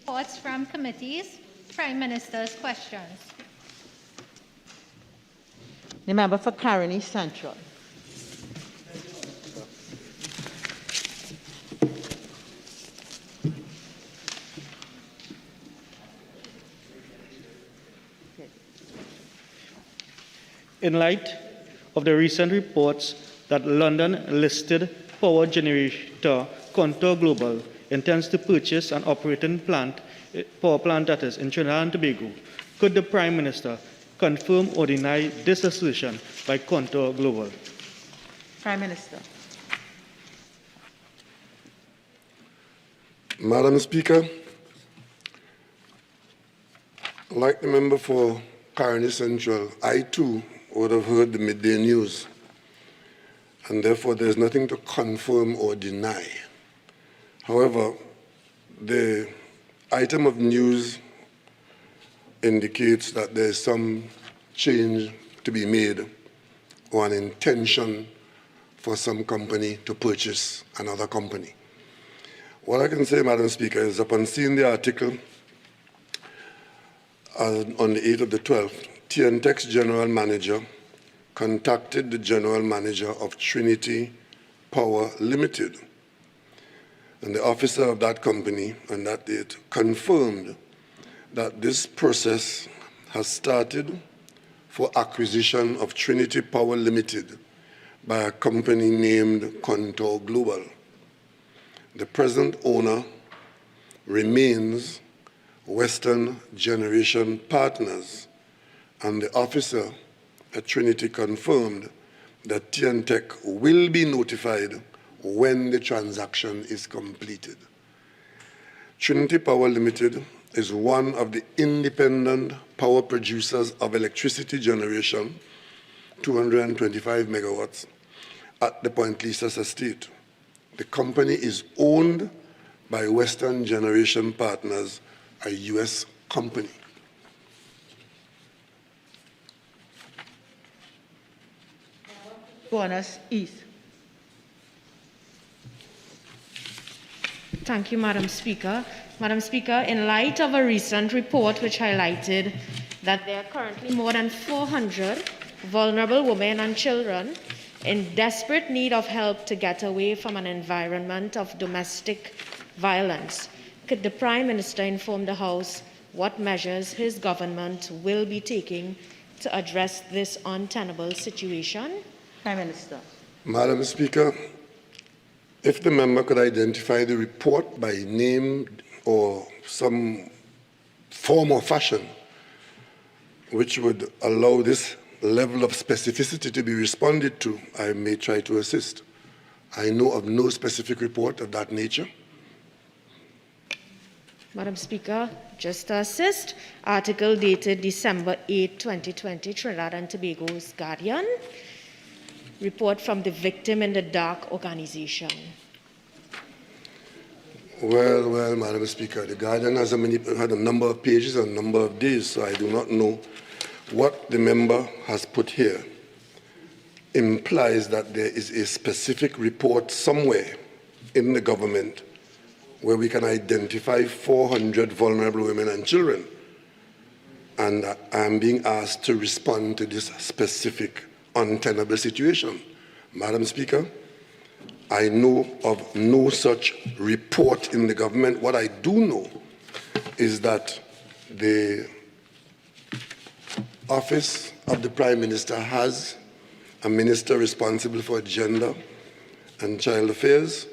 Reports from committees. Prime Minister's questions. The member for Caroni Central. In light of the recent reports that London-listed power generator Contour Global intends to purchase an operating power plant that is in Trinidad and Tobago, could the Prime Minister confirm or deny this assertion by Contour Global? Prime Minister. Madam Speaker, like the member for Caroni Central, I too would have heard the midday news, and therefore there's nothing to confirm or deny. However, the item of news indicates that there's some change to be made or an intention for some company to purchase another company. What I can say, Madam Speaker, is upon seeing the article on the 8th of the 12th, TNTEC's general manager contacted the general manager of Trinity Power Limited, and the officer of that company on that date confirmed that this process has started for acquisition of Trinity Power Limited by a company named Contour Global. The present owner remains Western Generation Partners, and the officer at Trinity confirmed that TNTEC will be notified when the transaction is completed. Trinity Power Limited is one of the independent power producers of electricity generation, 225 megawatts, at the Point Lisas estate. The company is owned by Western Generation Partners, a U.S. company. Gowanus East. Thank you, Madam Speaker. Madam Speaker, in light of a recent report which highlighted that there are currently more than 400 vulnerable women and children in desperate need of help to get away from an environment of domestic violence, could the Prime Minister inform the House what measures his government will be taking to address this untenable situation? Prime Minister. Madam Speaker, if the member could identify the report by name or some form or fashion which would allow this level of specificity to be responded to, I may try to assist. I know of no specific report of that nature. Madam Speaker, just to assist, article dated December 8, 2020, Trinidad and Tobago's Guardian, report from the Victim in the Dark organization. Well, Madam Speaker, the Guardian has had a number of pages and a number of days, so I do not know what the member has put here implies that there is a specific report somewhere in the government where we can identify 400 vulnerable women and children. And I am being asked to respond to this specific untenable situation. Madam Speaker, I know of no such report in the government. What I do know is that the Office of the Prime Minister has a minister responsible for gender and child affairs,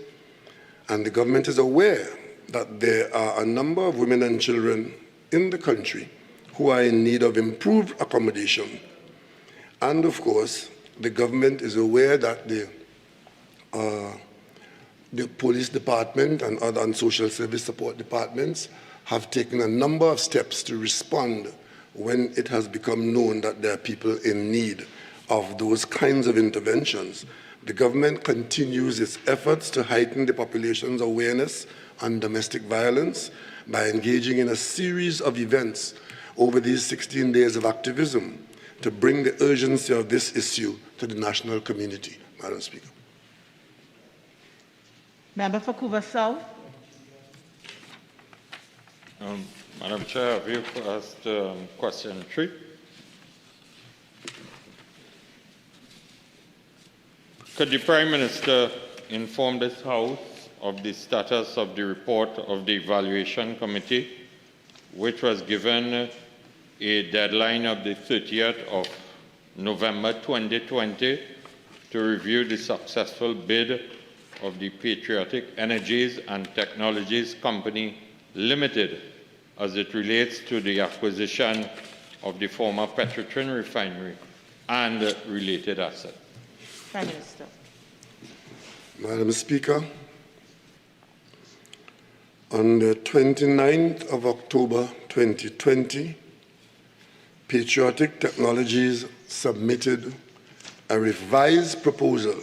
and the government is aware that there are a number of women and children in the country who are in need of improved accommodation. And of course, the government is aware that the police department and other social service support departments have taken a number of steps to respond when it has become known that there are people in need of those kinds of interventions. The government continues its efforts to heighten the population's awareness on domestic violence by engaging in a series of events over these 16 days of activism to bring the urgency of this issue to the national community. Madam Speaker. Member for Couva South. Madam Chair, have you asked question 3? Could the Prime Minister inform this House of the status of the report of the Evaluation Committee, which was given a deadline of the 30th of November 2020 to review the successful bid of the Patriotic Energies and Technologies Company Limited as it relates to the acquisition of the former Trinidad Refinery and related assets? Prime Minister. Madam Speaker, on the 29th of October 2020, Patriotic Technologies submitted a revised proposal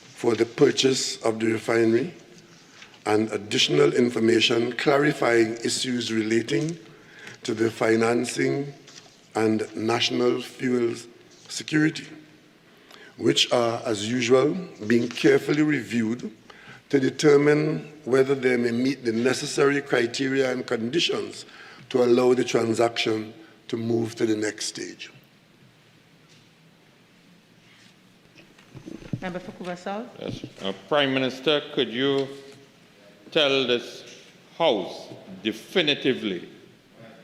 for the purchase of the refinery and additional information clarifying issues relating to the financing and national fuels security, which are, as usual, being carefully reviewed to determine whether they may meet the necessary criteria and conditions to allow the transaction to move to the next stage. Member for Cuba South. Yes. Prime Minister, could you tell this House definitively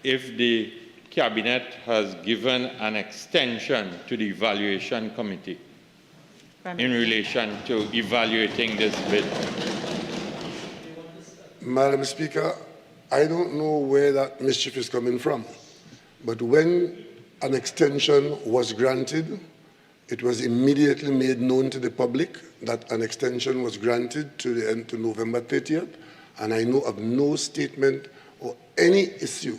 if the Cabinet has given an extension to the Evaluation Committee in relation to evaluating this bid? Madam Speaker, I don't know where that mischief is coming from, but when an extension was granted, it was immediately made known to the public that an extension was granted to the end to November 30th, and I know of no statement or any issue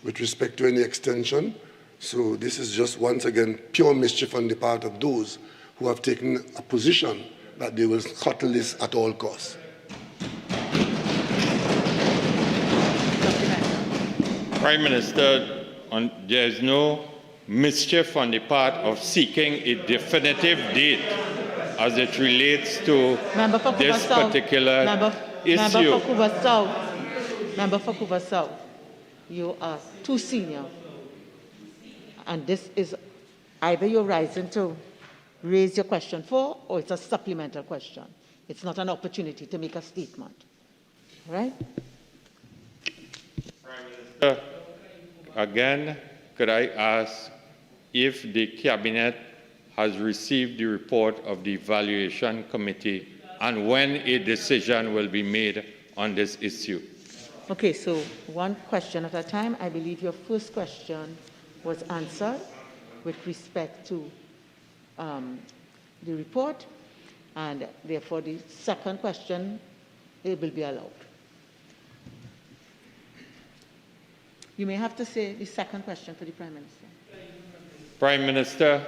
with respect to any extension. So this is just once again pure mischief on the part of those who have taken a position that they will scuttle this at all costs. Prime Minister, there is no mischief on the part of seeking a definitive date as it relates to this particular issue. Member for Cuba South. Member for Cuba South. You are too senior. And this is either you're rising to raise your question for, or it's a supplemental question. It's not an opportunity to make a statement. Right? Prime Minister, again, could I ask if the Cabinet has received the report of the Evaluation Committee and when a decision will be made on this issue? Okay, so one question at a time. I believe your first question was answered with respect to the report, and therefore the second question, it will be allowed. You may have to say the second question for the Prime Minister. Prime Minister,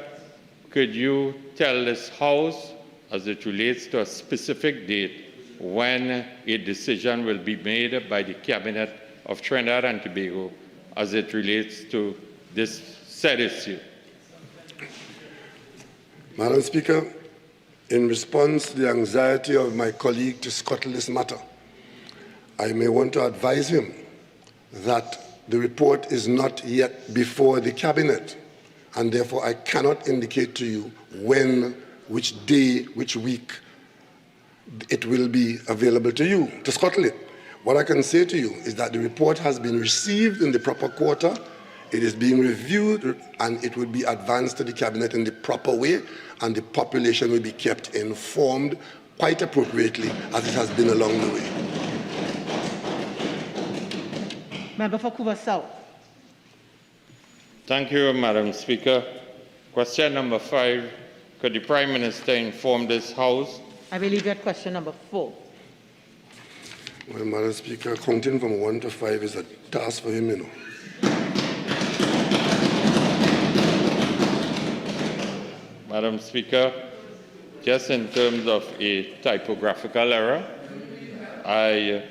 could you tell this House, as it relates to a specific date, when a decision will be made by the Cabinet of Trinidad and Tobago as it relates to this said issue? Madam Speaker, in response to the anxiety of my colleague to scuttle this matter, I may want to advise him that the report is not yet before the Cabinet, and therefore I cannot indicate to you when, which day, which week it will be available to you to scuttle it. What I can say to you is that the report has been received in the proper quarter, it is being reviewed, and it will be advanced to the Cabinet in the proper way, and the population will be kept informed quite appropriately as it has been along the way. Member for Cuba South. Thank you, Madam Speaker. Question number 5. Could the Prime Minister inform this House? I believe you had question number 4. Well, Madam Speaker, counting from 1 to 5 is a task for him, you know. Madam Speaker, just in terms of a typographical error, I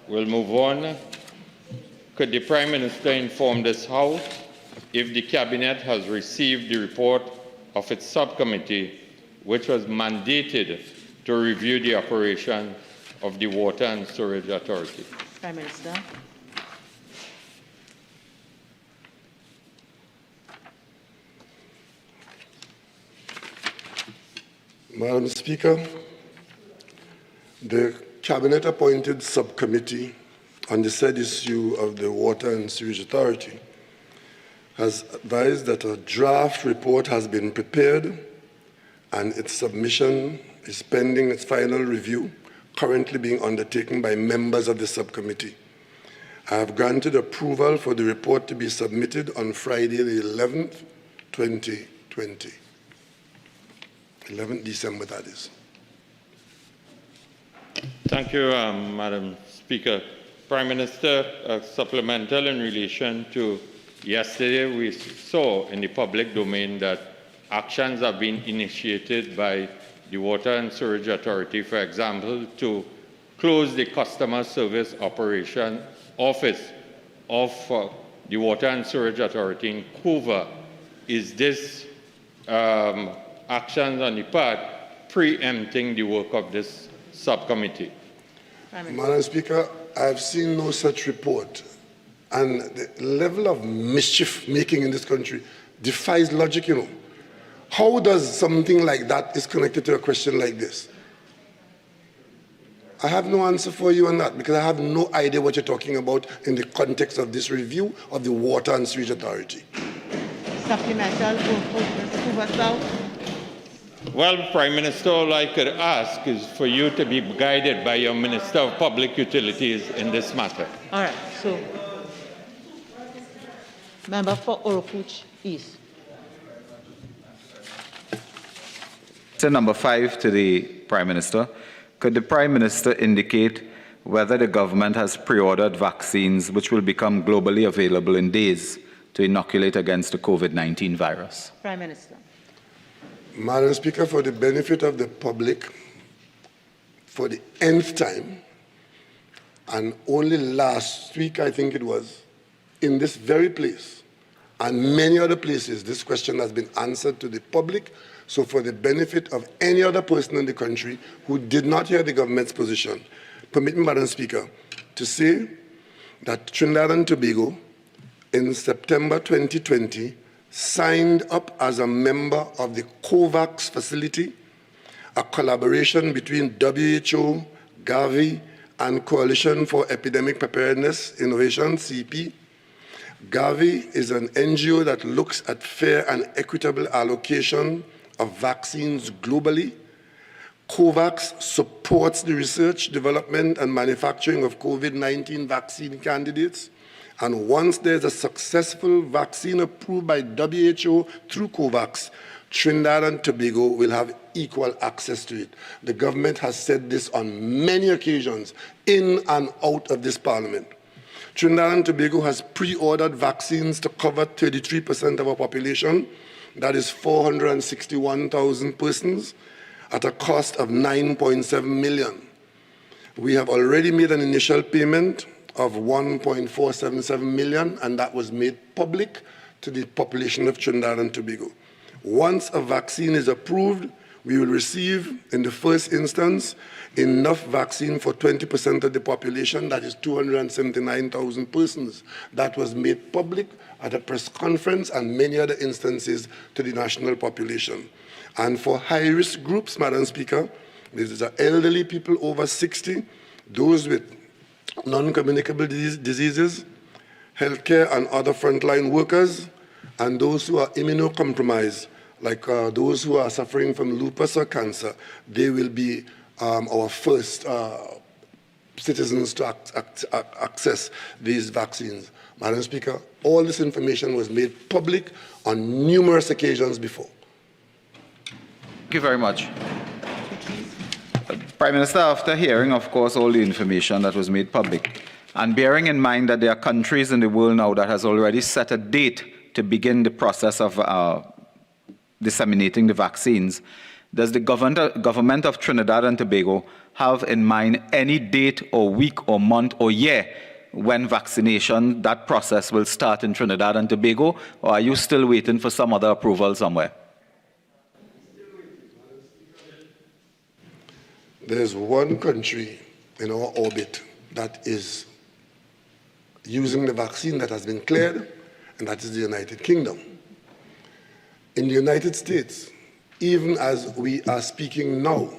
will move on. Could the Prime Minister inform this House if the Cabinet has received the report of its subcommittee, which was mandated to review the operation of the Water and Storage Authority? Prime Minister. Madam Speaker, the Cabinet-appointed subcommittee on the said issue of the Water and Sewage Authority has advised that a draft report has been prepared and its submission is pending its final review, currently being undertaken by members of the subcommittee. I have granted approval for the report to be submitted on Friday the 11th, 2020. 11th December, that is. Thank you, Madam Speaker. Prime Minister, supplemental in relation to yesterday, we saw in the public domain that actions have been initiated by the Water and Sewage Authority, for example, to close the customer service operation office of the Water and Sewage Authority in Hoover. Is this actions on the part preempting the work of this subcommittee? Madam Speaker, I have seen no such report. And the level of mischief making in this country defies logic, you know. How does something like that is connected to a question like this? I have no answer for you on that because I have no idea what you're talking about in the context of this review of the Water and Sewage Authority. Supplemental, Well, Prime Minister, all I could ask is for you to be guided by your Minister of Public Utilities in this matter. All right, so, member for Orofuch East. Question number 5 to the Prime Minister. Could the Prime Minister indicate whether the government has pre-ordered vaccines which will become globally available in days to inoculate against the COVID-19 virus? Prime Minister. Madam Speaker, for the benefit of the public, for the nth time, and only last week, I think it was, in this very place, and many other places, this question has been answered to the public. So for the benefit of any other person in the country who did not hear the government's position, permit me, Madam Speaker, to say that Trinidad and Tobago, in September 2020, signed up as a member of the COVAX facility, a collaboration between WHO, Gavi, and Coalition for Epidemic Preparedness Innovation, CP. Gavi is an NGO that looks at fair and equitable allocation of vaccines globally. COVAX supports the research, development, and manufacturing of COVID-19 vaccine candidates. And once there's a successful vaccine approved by WHO through COVAX, Trinidad and Tobago will have equal access to it. The government has said this on many occasions in and out of this parliament. Trinidad and Tobago has pre-ordered vaccines to cover 33% of our population. That is 461,000 persons at a cost of 9.7 million. We have already made an initial payment of 1.477 million, and that was made public to the population of Trinidad and Tobago. Once a vaccine is approved, we will receive, in the first instance, enough vaccine for 20% of the population, that is 279,000 persons. That was made public at a press conference and many other instances to the national population. And for high-risk groups, Madam Speaker, these are elderly people over 60, those with non-communicable diseases, healthcare and other frontline workers, and those who are immunocompromised, like those who are suffering from lupus or cancer. They will be our first citizens to access these vaccines. Madam Speaker, all this information was made public on numerous occasions before. Thank you very much. Prime Minister, after hearing, of course, all the information that was made public, and bearing in mind that there are countries in the world now that has already set a date to begin the process of disseminating the vaccines, does the government of Trinidad and Tobago have in mind any date or week or month or year when vaccination, that process will start in Trinidad and Tobago, or are you still waiting for some other approval somewhere? There's one country in our orbit that is using the vaccine that has been cleared, and that is the United Kingdom. In the United States, even as we are speaking now,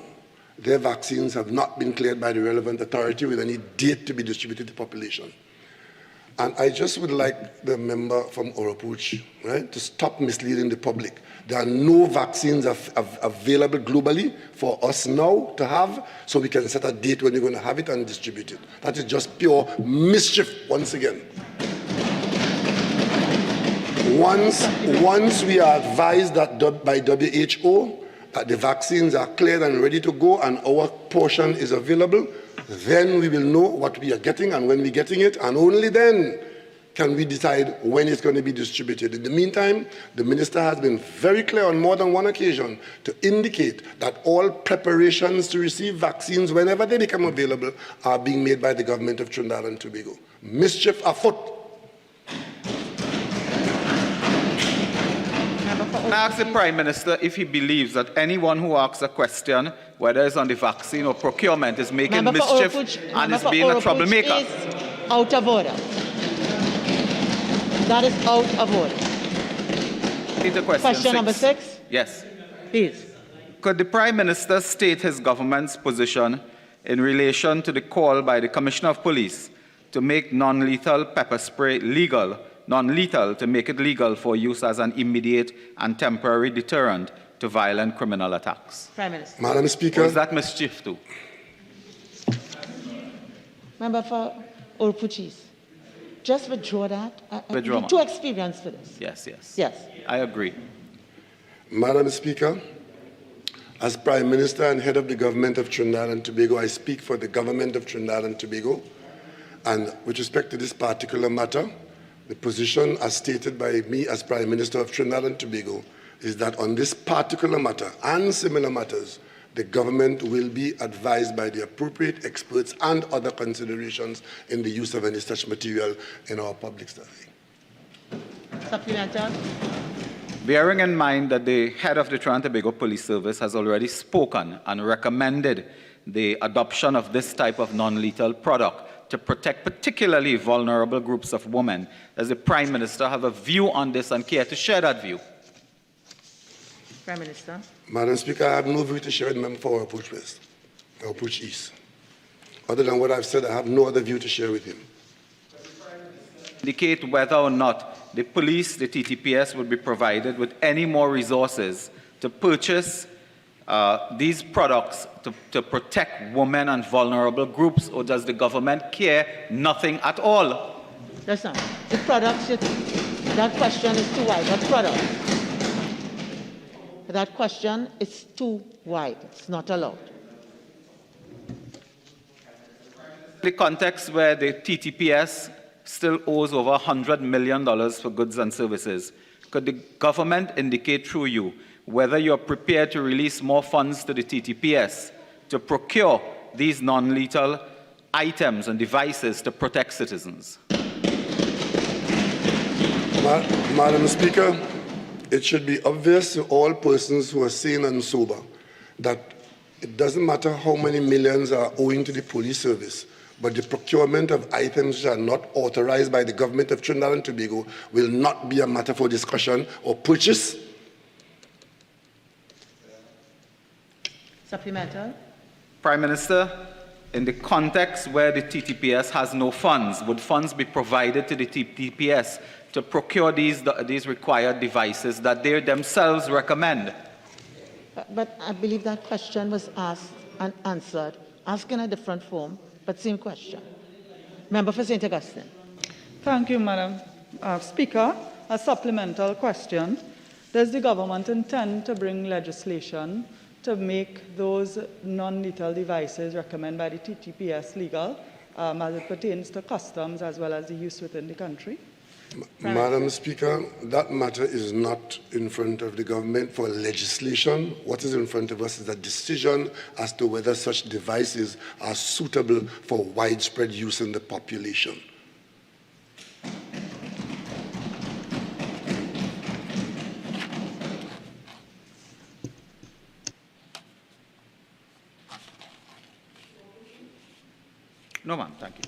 their vaccines have not been cleared by the relevant authority with any date to be distributed to the population. And I just would like the member from Oropuch, right, to stop misleading the public. There are no vaccines available globally for us now to have, so we can set a date when we're going to have it and distribute it. That is just pure mischief once again. Once we are advised that by WHO that the vaccines are cleared and ready to go and our portion is available, then we will know what we are getting and when we're getting it, and only then can we decide when it's going to be distributed. In the meantime, the minister has been very clear on more than one occasion to indicate that all preparations to receive vaccines whenever they become available are being made by the government of Trinidad and Tobago. Mischief afoot. I ask the Prime Minister if he believes that anyone who asks a question, whether it's on the vaccine or procurement, is making mischief and is being a troublemaker. Is out of order. That is out of order. Question number 6. Yes. Please. Could the Prime Minister state his government's position in relation to the call by the Commissioner of Police to make non-lethal pepper spray legal, non-lethal to make it legal for use as an immediate and temporary deterrent to violent criminal attacks? Prime Minister. Madam Speaker. Or is that mischief too? Member for Oropuchis. Just withdraw that. Withdraw. You're too experienced for this. Yes, yes. Yes. I agree. Madam Speaker, as Prime Minister and head of the government of Trinidad and Tobago, I speak for the government of Trinidad and Tobago. And with respect to this particular matter, the position as stated by me as Prime Minister of Trinidad and Tobago is that on this particular matter and similar matters, the government will be advised by the appropriate experts and other considerations in the use of any such material in our public study. Supplemental. Bearing in mind that the head of the Trinidad and Tobago Police Service has already spoken and recommended the adoption of this type of non-lethal product to protect particularly vulnerable groups of women, does the Prime Minister have a view on this and care to share that view? Prime Minister. Madam Speaker, I have no view to share with the member for Oropuch West, Oropuch East. Other than what I've said, I have no other view to share with him. Indicate whether or not the police, the TTPS, would be provided with any more resources to purchase these products to protect women and vulnerable groups, or does the government care nothing at all? Listen, the products, that question is too wide. What product? That question is too wide. It's not allowed. The context where the TTPS still owes over $100 million for goods and services, could the government indicate through you whether you're prepared to release more funds to the TTPS to procure these non-lethal items and devices to protect citizens? Madam Speaker, it should be obvious to all persons who are sane and sober that it doesn't matter how many millions are owing to the police service, but the procurement of items which are not authorized by the government of Trinidad and Tobago will not be a matter for discussion or purchase. Supplemental. Prime Minister, in the context where the TTPS has no funds, would funds be provided to the TTPS to procure these required devices that they themselves recommend? But I believe that question was asked and answered, asked in a different form, but same question. Member for St. Augustine. Thank you, Madam Speaker. A supplemental question. Does the government intend to bring legislation to make those non-lethal devices recommended by the TTPS legal as it pertains to customs as well as the use within the country? Madam Speaker, that matter is not in front of the government for legislation. What is in front of us is a decision as to whether such devices are suitable for widespread use in the population. No, ma'am. Thank you.